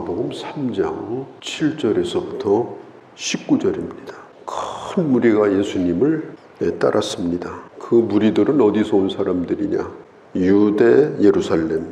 마가복음 3장 7절에서부터 19절입니다. 큰 무리가 예수님을 따랐습니다. 그 무리들은 어디서 온 사람들이냐? 유대, 예루살렘,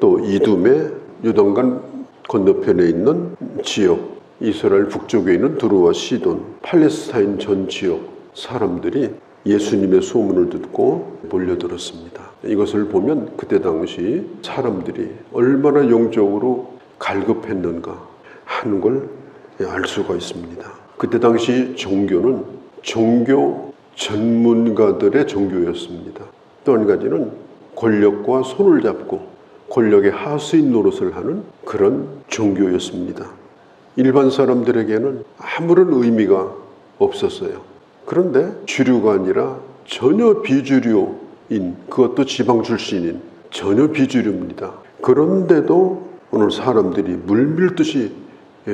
또 이두메, 요단강 건너편에 있는 지역, 이스라엘 북쪽에 있는 두로와 시돈, 팔레스타인 전 지역 사람들이 예수님의 소문을 듣고 몰려들었습니다. 이것을 보면 그때 당시 사람들이 얼마나 영적으로 갈급했는가 하는 걸 알 수가 있습니다. 그때 당시 종교는 종교 전문가들의 종교였습니다. 또 한 가지는 권력과 손을 잡고 권력의 하수인 노릇을 하는 그런 종교였습니다. 일반 사람들에게는 아무런 의미가 없었어요. 그런데 주류가 아니라 전혀 비주류인, 그것도 지방 출신인 전혀 비주류입니다. 그런데도 오늘 사람들이 물밀듯이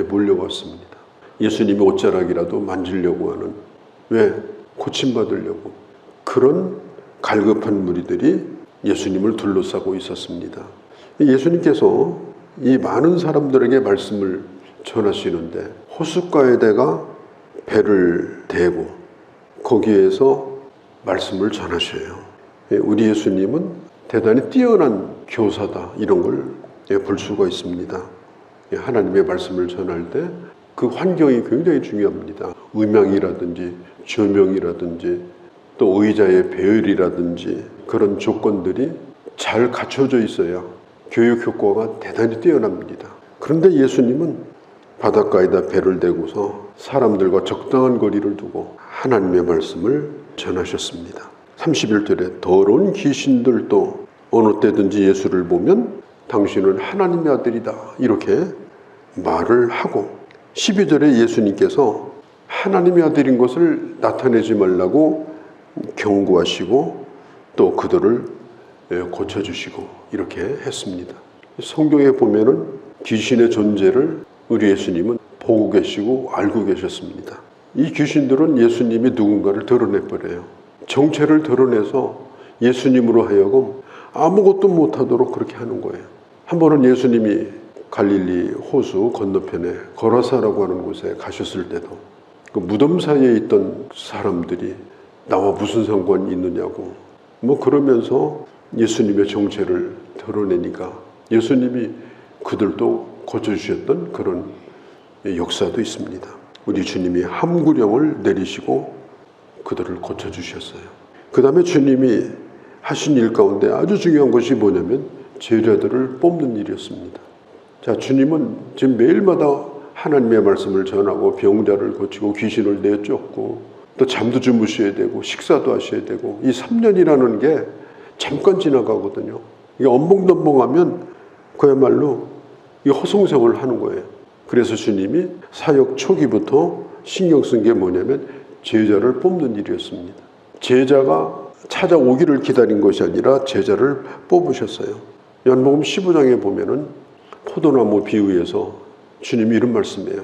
몰려왔습니다. 예수님이 옷자락이라도 만지려고 하는, 왜? 고침받으려고. 그런 갈급한 무리들이 예수님을 둘러싸고 있었습니다. 예수님께서 이 많은 사람들에게 말씀을 전하시는데 호숫가에다가 배를 대고 거기에서 말씀을 전하셔요. 우리 예수님은 대단히 뛰어난 교사다, 이런 걸 볼 수가 있습니다. 하나님의 말씀을 전할 때 그 환경이 굉장히 중요합니다. 음향이라든지 조명이라든지 또 의자의 배열이라든지 그런 조건들이 잘 갖춰져 있어야 교육 효과가 대단히 뛰어납니다. 그런데 예수님은 바닷가에다 배를 대고서 사람들과 적당한 거리를 두고 하나님의 말씀을 전하셨습니다. 31절에 더러운 귀신들도 어느 때든지 예수를 보면 당신은 하나님의 아들이다, 이렇게 말을 하고, 12절에 예수님께서 하나님의 아들인 것을 나타내지 말라고 경고하시고 또 그들을 고쳐주시고 이렇게 했습니다. 성경에 보면은 귀신의 존재를 우리 예수님은 보고 계시고 알고 계셨습니다. 이 귀신들은 예수님이 누군가를 드러내버려요. 정체를 드러내서 예수님으로 하여금 아무것도 못하도록 그렇게 하는 거예요. 한 번은 예수님이 갈릴리 호수 건너편에 거라사라고 하는 곳에 가셨을 때도 그 무덤 사이에 있던 사람들이 나와 무슨 상관이 있느냐고 그러면서 예수님의 정체를 드러내니까 예수님이 그들도 고쳐주셨던 그런 역사도 있습니다. 우리 주님이 함구령을 내리시고 그들을 고쳐주셨어요. 그 다음에 주님이 하신 일 가운데 아주 중요한 것이 뭐냐면 제자들을 뽑는 일이었습니다. 자, 주님은 지금 매일마다 하나님의 말씀을 전하고 병자를 고치고 귀신을 내쫓고 또 잠도 주무셔야 되고 식사도 하셔야 되고, 이 3년이라는 게 잠깐 지나가거든요. 이게 엄벙덤벙하면 그야말로 이 허송세월을 하는 거예요. 그래서 주님이 사역 초기부터 신경 쓴 게 뭐냐면 제자를 뽑는 일이었습니다. 제자가 찾아오기를 기다린 것이 아니라 제자를 뽑으셨어요. 요한복음 15장에 보면은 포도나무 비유에서 주님이 이런 말씀이에요.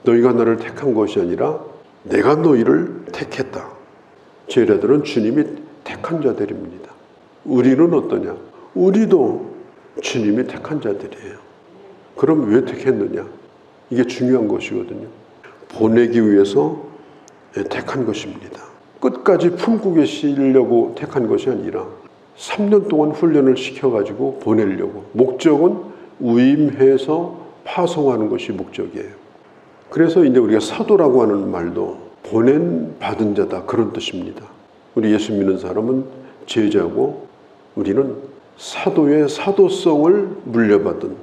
너희가 나를 택한 것이 아니라 내가 너희를 택했다. 제자들은 주님이 택한 자들입니다. 우리는 어떠냐? 우리도 주님이 택한 자들이에요. 그럼 왜 택했느냐? 이게 중요한 것이거든요. 보내기 위해서 택한 것입니다. 끝까지 품고 계시려고 택한 것이 아니라 3년 동안 훈련을 시켜가지고 보내려고. 목적은 위임해서 파송하는 것이 목적이에요. 그래서 이제 우리가 사도라고 하는 말도 보낸 받은 자다, 그런 뜻입니다. 우리 예수 믿는 사람은 제자고 우리는 사도의 사도성을 물려받은,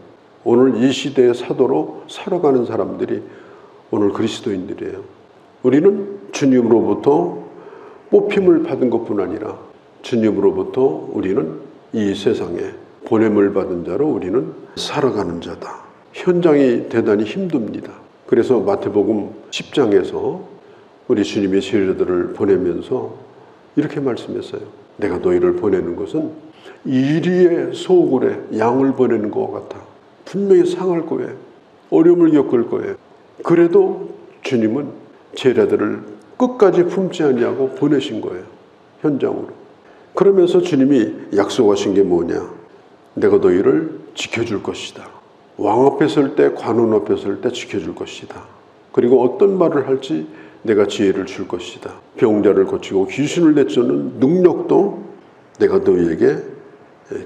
오늘 이 시대의 사도로 살아가는 사람들이 오늘 그리스도인들이에요. 우리는 주님으로부터 뽑힘을 받은 것뿐 아니라 주님으로부터 우리는 이 세상에 보냄을 받은 자로 우리는 살아가는 자다. 현장이 대단히 힘듭니다. 그래서 마태복음 10장에서 우리 주님의 제자들을 보내면서 이렇게 말씀했어요. 내가 너희를 보내는 것은 이리의 소굴에 양을 보내는 것 같아. 분명히 상할 거예요. 어려움을 겪을 거예요. 그래도 주님은 제자들을 끝까지 품지 아니하고 보내신 거예요. 현장으로. 그러면서 주님이 약속하신 게 뭐냐? 내가 너희를 지켜줄 것이다. 왕 앞에 설 때, 관원 앞에 설 때 지켜줄 것이다. 그리고 어떤 말을 할지 내가 지혜를 줄 것이다. 병자를 고치고 귀신을 내쫓는 능력도 내가 너희에게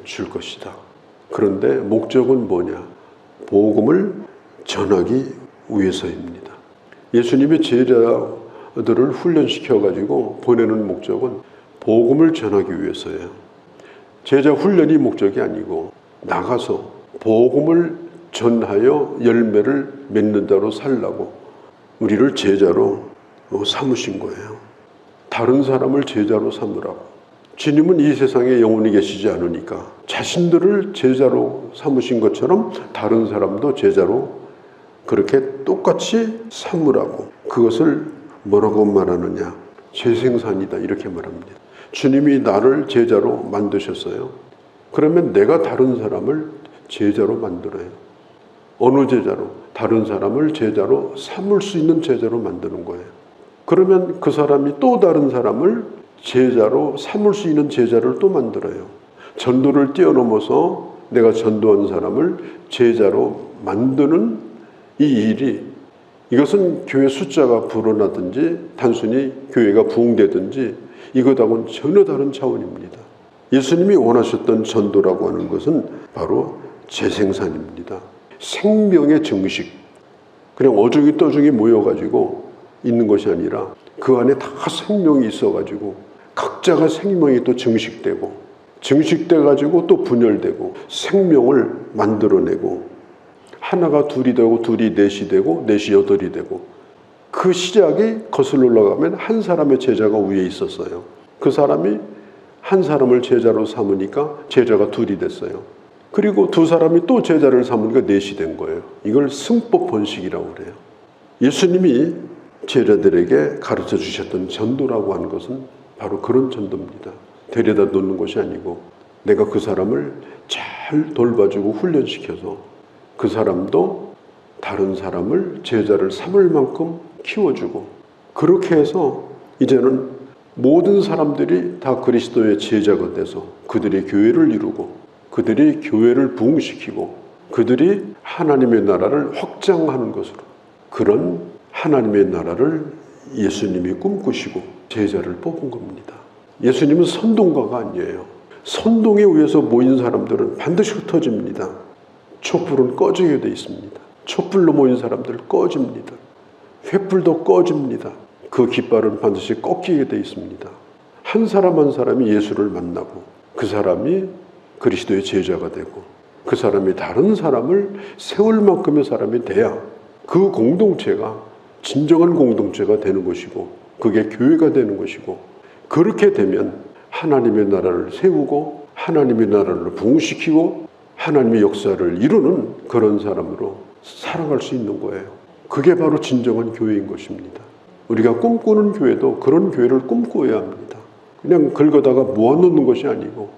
줄 것이다. 그런데 목적은 뭐냐? 복음을 전하기 위해서입니다. 예수님이 제자들을 훈련시켜가지고 보내는 목적은 복음을 전하기 위해서예요. 제자 훈련이 목적이 아니고 나가서 복음을 전하여 열매를 맺는 자로 살라고 우리를 제자로 삼으신 거예요. 다른 사람을 제자로 삼으라고. 주님은 이 세상에 영원히 계시지 않으니까 자신들을 제자로 삼으신 것처럼 다른 사람도 제자로 그렇게 똑같이 삼으라고. 그것을 뭐라고 말하느냐? 재생산이다 이렇게 말합니다. 주님이 나를 제자로 만드셨어요. 그러면 내가 다른 사람을 제자로 만들어요. 어느 제자로? 다른 사람을 제자로 삼을 수 있는 제자로 만드는 거예요. 그러면 그 사람이 또 다른 사람을 제자로 삼을 수 있는 제자를 또 만들어요. 전도를 뛰어넘어서 내가 전도한 사람을 제자로 만드는 이 일이, 이것은 교회 숫자가 불어나든지 단순히 교회가 부흥되든지 이것하고는 전혀 다른 차원입니다. 예수님이 원하셨던 전도라고 하는 것은 바로 재생산입니다. 생명의 증식. 그냥 어중이 떠중이 모여가지고 있는 것이 아니라 그 안에 다 생명이 있어가지고 각자가 생명이 또 증식돼가지고 또 분열되고 생명을 만들어내고 하나가 둘이 되고 둘이 넷이 되고 넷이 여덟이 되고 그 시작이 거슬러 올라가면 한 사람의 제자가 위에 있었어요. 그 사람이 한 사람을 제자로 삼으니까 제자가 둘이 됐어요. 그리고 두 사람이 또 제자를 삼으니까 넷이 된 거예요. 이걸 승법 번식이라고 그래요. 예수님이 제자들에게 가르쳐 주셨던 전도라고 하는 것은 바로 그런 전도입니다. 데려다 놓는 것이 아니고 내가 그 사람을 잘 돌봐주고 훈련시켜서 그 사람도 다른 사람을 제자를 삼을 만큼 키워주고 그렇게 해서 이제는 모든 사람들이 다 그리스도의 제자가 돼서 그들의 교회를 이루고 그들이 교회를 부흥시키고 그들이 하나님의 나라를 확장하는 것으로 그런 하나님의 나라를 예수님이 꿈꾸시고 제자를 뽑은 겁니다. 예수님은 선동가가 아니에요. 선동에 의해서 모인 사람들은 반드시 흩어집니다. 촛불은 꺼지게 돼 있습니다. 촛불로 모인 사람들 꺼집니다. 횃불도 꺼집니다. 그 깃발은 반드시 꺾이게 돼 있습니다. 한 사람 한 사람이 예수를 만나고 그 사람이 그리스도의 제자가 되고 그 사람이 다른 사람을 세울 만큼의 사람이 돼야 그 공동체가 진정한 공동체가 되는 것이고 그게 교회가 되는 것이고 그렇게 되면 하나님의 나라를 세우고 하나님의 나라를 부흥시키고 하나님의 역사를 이루는 그런 사람으로 살아갈 수 있는 거예요. 그게 바로 진정한 교회인 것입니다. 우리가 꿈꾸는 교회도 그런 교회를 꿈꾸어야 합니다. 그냥 긁어다가 모아놓는 것이 아니고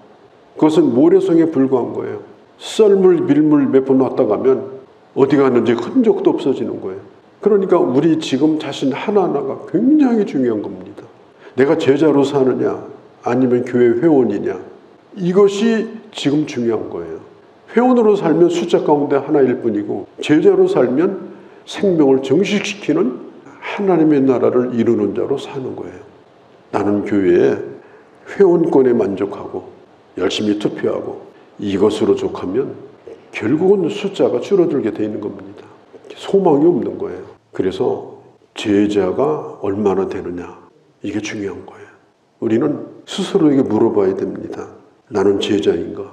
그것은 모래성에 불과한 거예요. 썰물 밀물 몇 번 왔다 가면 어디 갔는지 흔적도 없어지는 거예요. 그러니까 우리 지금 자신 하나하나가 굉장히 중요한 겁니다. 내가 제자로 사느냐 아니면 교회 회원이냐 이것이 지금 중요한 거예요. 회원으로 살면 숫자 가운데 하나일 뿐이고 제자로 살면 생명을 증식시키는 하나님의 나라를 이루는 자로 사는 거예요. 나는 교회에 회원권에 만족하고 열심히 투표하고 이것으로 족하면 결국은 숫자가 줄어들게 돼 있는 겁니다. 소망이 없는 거예요. 그래서 제자가 얼마나 되느냐 이게 중요한 거예요. 우리는 스스로에게 물어봐야 됩니다. 나는 제자인가?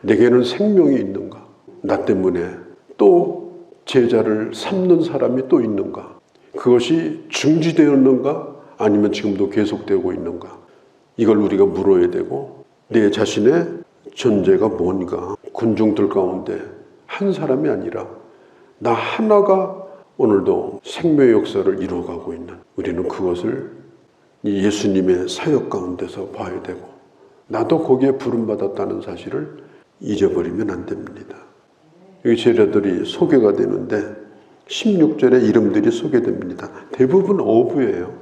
내게는 생명이 있는가? 나 때문에 또 제자를 삼는 사람이 또 있는가? 그것이 중지되었는가? 아니면 지금도 계속되고 있는가? 이걸 우리가 물어야 되고 내 자신의 존재가 뭔가 군중들 가운데 한 사람이 아니라 나 하나가 오늘도 생명의 역사를 이루어가고 있는 우리는 그것을 이 예수님의 사역 가운데서 봐야 되고 나도 거기에 부름받았다는 사실을 잊어버리면 안 됩니다. 여기 제자들이 소개가 되는데 16절에 이름들이 소개됩니다. 대부분 어부예요.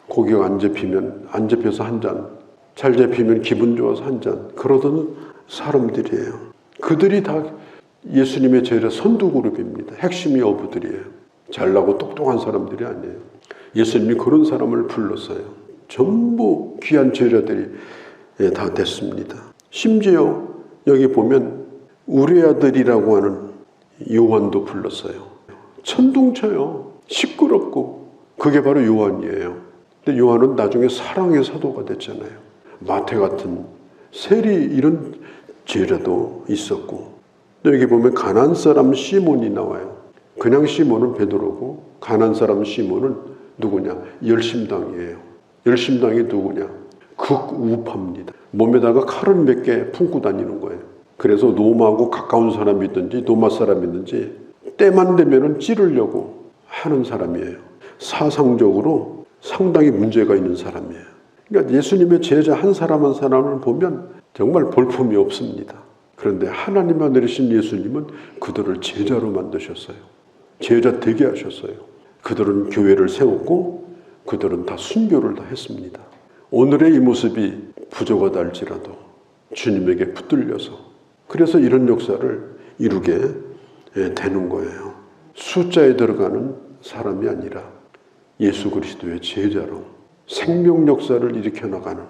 고기가 안 잡히면 안 잡혀서 한 잔, 잘 잡히면 기분 좋아서 한 잔 그러던 사람들이에요. 그들이 다 예수님의 제자 선두 그룹입니다. 핵심이 어부들이에요. 잘나고 똑똑한 사람들이 아니에요. 예수님이 그런 사람을 불렀어요. 전부 귀한 제자들이 다 됐습니다. 심지어 여기 보면 우리 아들이라고 하는 요한도 불렀어요. 천둥쳐요. 시끄럽고. 그게 바로 요한이에요. 근데 요한은 나중에 사랑의 사도가 됐잖아요. 마태 같은 세리 이런 제자도 있었고. 또 여기 보면 가나안 사람 시몬이 나와요. 그냥 시몬은 베드로고 가나안 사람 시몬은 누구냐? 열심당이에요. 열심당이 누구냐? 극우파입니다. 몸에다가 칼은 몇 개 품고 다니는 거예요. 그래서 로마하고 가까운 사람이든지 로마 사람이든지 때만 되면 찌르려고 하는 사람이에요. 사상적으로 상당히 문제가 있는 사람이에요. 그러니까 예수님의 제자 한 사람 한 사람을 보면 정말 볼품이 없습니다. 그런데 하나님 아들이신 예수님은 그들을 제자로 만드셨어요. 제자 되게 하셨어요. 그들은 교회를 세웠고 그들은 다 순교를 다 했습니다. 오늘의 이 모습이 부족하다 할지라도 주님에게 붙들려서 그래서 이런 역사를 이루게 되는 거예요. 숫자에 들어가는 사람이 아니라 예수 그리스도의 제자로 생명 역사를 일으켜 나가는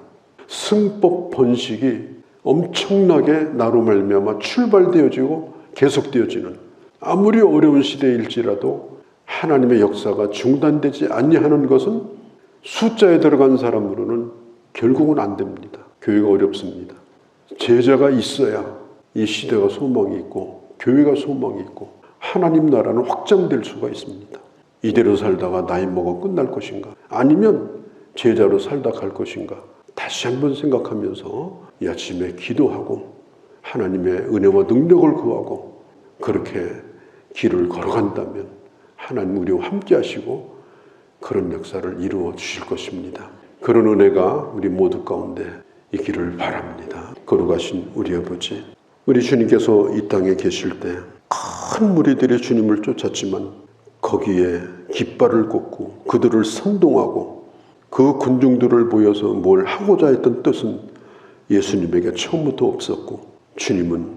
승법 번식이 엄청나게 나로 말미암아 출발되어지고 계속되어지는 아무리 어려운 시대일지라도 하나님의 역사가 중단되지 아니하는 것은 숫자에 들어간 사람으로는 결국은 안 됩니다. 교회가 어렵습니다. 제자가 있어야 이 시대가 소망이 있고 교회가 소망이 있고 하나님 나라는 확장될 수가 있습니다. 이대로 살다가 나이 먹어 끝날 것인가? 아니면 제자로 살다 갈 것인가? 다시 한번 생각하면서 이 아침에 기도하고 하나님의 은혜와 능력을 구하고 그렇게 길을 걸어간다면 하나님 우리와 함께 하시고 그런 역사를 이루어 주실 것입니다. 그런 은혜가 우리 모두 가운데 있기를 바랍니다. 거룩하신 우리 아버지, 우리 주님께서 이 땅에 계실 때 큰 무리들이 주님을 쫓았지만 거기에 깃발을 꽂고 그들을 선동하고 그 군중들을 모여서 뭘 하고자 했던 뜻은 예수님에게 처음부터 없었고 주님은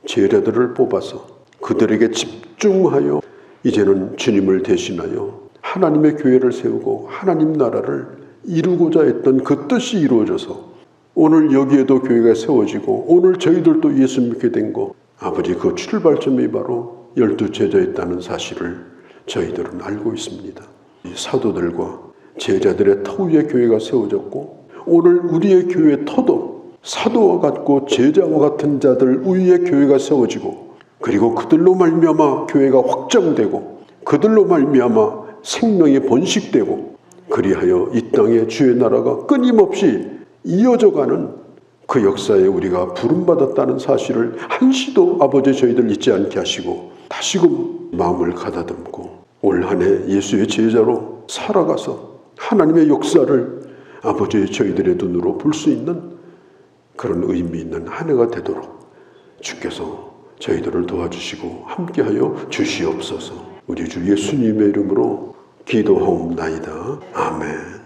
제자들을 뽑아서 그들에게 집중하여 이제는 주님을 대신하여 하나님의 교회를 세우고 하나님 나라를 이루고자 했던 그 뜻이 이루어져서 오늘 여기에도 교회가 세워지고 오늘 저희들도 예수 믿게 된 거 아버지 그 출발점이 바로 12 제자였다는 사실을 저희들은 알고 있습니다. 이 사도들과 제자들의 터 위에 교회가 세워졌고 오늘 우리의 교회 터도 사도와 같고 제자와 같은 자들 위에 교회가 세워지고 그리고 그들로 말미암아 교회가 확장되고 그들로 말미암아 생명이 번식되고 그리하여 이 땅에 주의 나라가 끊임없이 이어져가는 그 역사에 우리가 부름받았다는 사실을 한시도 아버지 저희들 잊지 않게 하시고 다시금 마음을 가다듬고 올 한 해 예수의 제자로 살아가서 하나님의 역사를 아버지 저희들의 눈으로 볼 수 있는 그런 의미 있는 한 해가 되도록 주께서 저희들을 도와주시고 함께하여 주시옵소서. 우리 주 예수님의 이름으로 기도하옵나이다. 아멘.